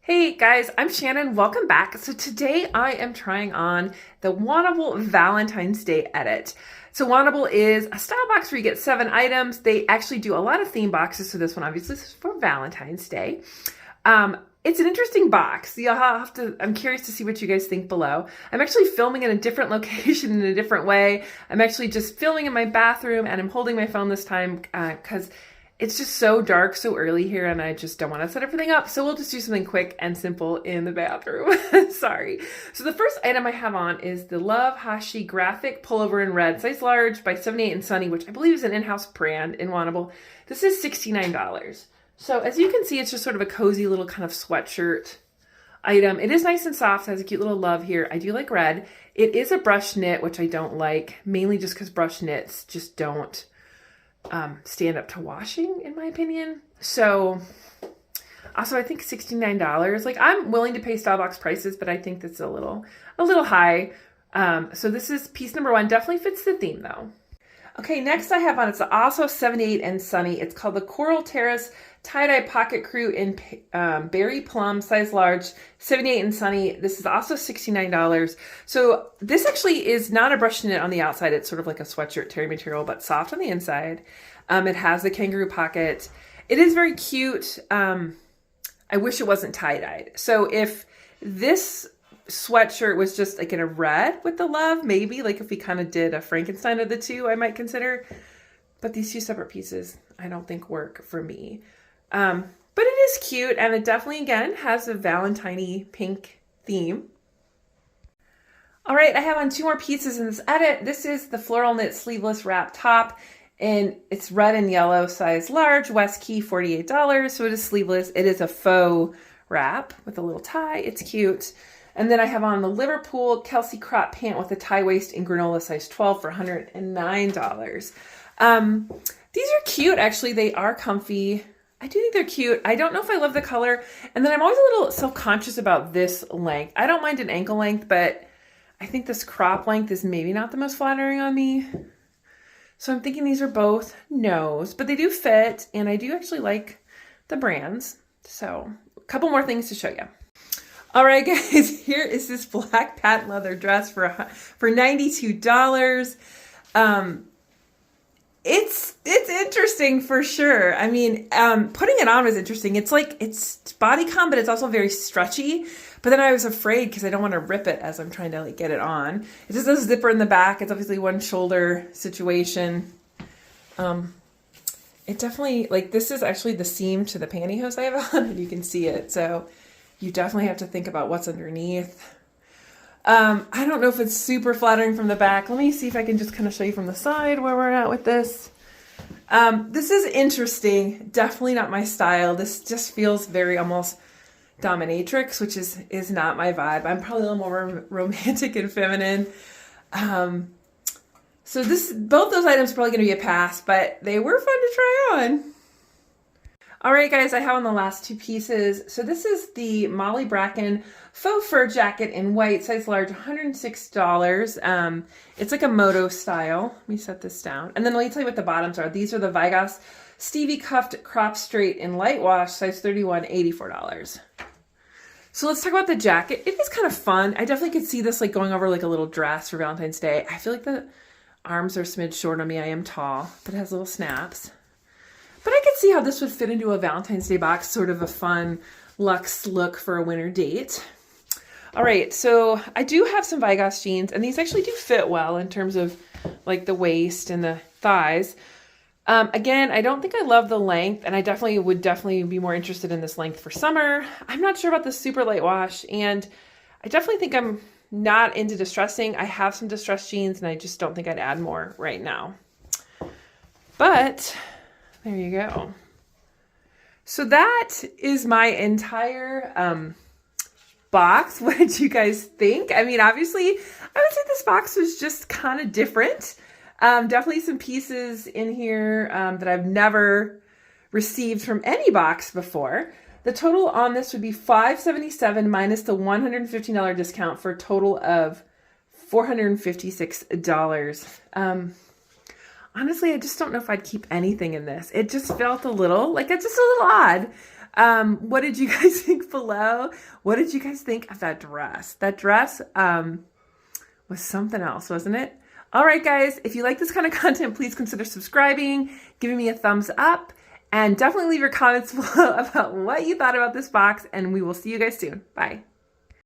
Hey guys, I'm Shannon. Welcome back. So today I am trying on the Wantable Valentine's Day edit. So Wantable is a style box where you get 7 items. They actually do a lot of theme boxes. So this one obviously is for Valentine's Day. It's an interesting box. You'll have to, I'm curious to see what you guys think below. I'm actually filming in a different location in a different way. I'm actually just filming in my bathroom and I'm holding my phone this time because it's just so dark so early here and I just don't want to set everything up. So we'll just do something quick and simple in the bathroom. Sorry. So the first item I have on is the Love Hashi graphic pullover in red, size large by 78 and Sunny, which I believe is an in-house brand in Wantable. This is $69. So as you can see, it's just sort of a cozy little kind of sweatshirt item. It is nice and soft, has a cute little love here. I do like red. It is a brush knit, which I don't like, mainly just because brush knits just don't stand up to washing, in my opinion. So also I think $69. Like, I'm willing to pay style box prices, but I think that's a little high. So this is piece number 1. Definitely fits the theme though. Okay, next I have on, it's also 78 and Sunny. It's called the Coral Terrace Tie-Dye Pocket Crew in Berry Plum, size large, 78 and Sunny. This is also $69. So this actually is not a brush knit on the outside. It's sort of like a sweatshirt terry material, but soft on the inside. It has the kangaroo pocket. It is very cute. I wish it wasn't tie-dyed. So if this sweatshirt was just like in a red with the love, maybe like if we kind of did a Frankenstein of the two, I might consider. But these two separate pieces I don't think work for me. But it is cute, and it definitely, again, has a Valentine-y pink theme. All right, I have on 2 more pieces in this edit. This is the Floral Knit Sleeveless Wrap Top, and it's red and yellow, size large, West Key, $48. So it is sleeveless. It is a faux wrap with a little tie. It's cute. And then I have on the Liverpool Kelsey crop pant with a tie waist in granola, size 12 for $109. These are cute, actually. They are comfy. I do think they're cute. I don't know if I love the color. And then I'm always a little self-conscious about this length. I don't mind an ankle length, but I think this crop length is maybe not the most flattering on me. So I'm thinking these are both no's, but they do fit, and I do actually like the brands. So a couple more things to show you. All right, guys, here is this black patent leather dress for $92. It's interesting for sure. I mean, putting it on was interesting. It's like, it's bodycon, but it's also very stretchy. But then I was afraid because I don't want to rip it as I'm trying to like get it on. It just has a zipper in the back. It's obviously one shoulder situation. It definitely, like, this is actually the seam to the pantyhose I have on, and you can see it. So you definitely have to think about what's underneath. I don't know if it's super flattering from the back. Let me see if I can just kind of show you from the side where we're at with this. This is interesting. Definitely not my style. This just feels very almost Dominatix, which is not my vibe. I'm probably a little more romantic and feminine. So both those items are probably going to be a pass, but they were fun to try on. All right, guys, I have on the last 2 pieces. So this is the Molly Bracken faux fur jacket in white, size large, $106. It's like a moto style. Let me set this down. And then let me tell you what the bottoms are. These are the Vigoss Stevie Cuffed Crop Straight in light wash, size 31, $84. So let's talk about the jacket. It is kind of fun. I definitely could see this like going over like a little dress for Valentine's Day. I feel like the arms are a smidge short on me. I am tall, but it has little snaps. But I could see how this would fit into a Valentine's Day box, sort of a fun luxe look for a winter date. All right, so I do have some Vigoss jeans, and these actually do fit well in terms of like the waist and the thighs. Again, I don't think I love the length, and I would definitely be more interested in this length for summer. I'm not sure about the super light wash, and I definitely think I'm not into distressing. I have some distressed jeans, and I just don't think I'd add more right now. But there you go. So that is my entire box. What did you guys think? I mean, obviously, I would say this box was just kind of different. Definitely some pieces in here that I've never received from any box before. The total on this would be $577 minus the $115 discount for a total of $456. Honestly, I just don't know if I'd keep anything in this. It just felt a little, like, it's just a little odd. What did you guys think below? What did you guys think of that dress? That dress was something else, wasn't it? All right, guys, if you like this kind of content, please consider subscribing, giving me a thumbs up, and definitely leave your comments below about what you thought about this box, and we will see you guys soon. Bye.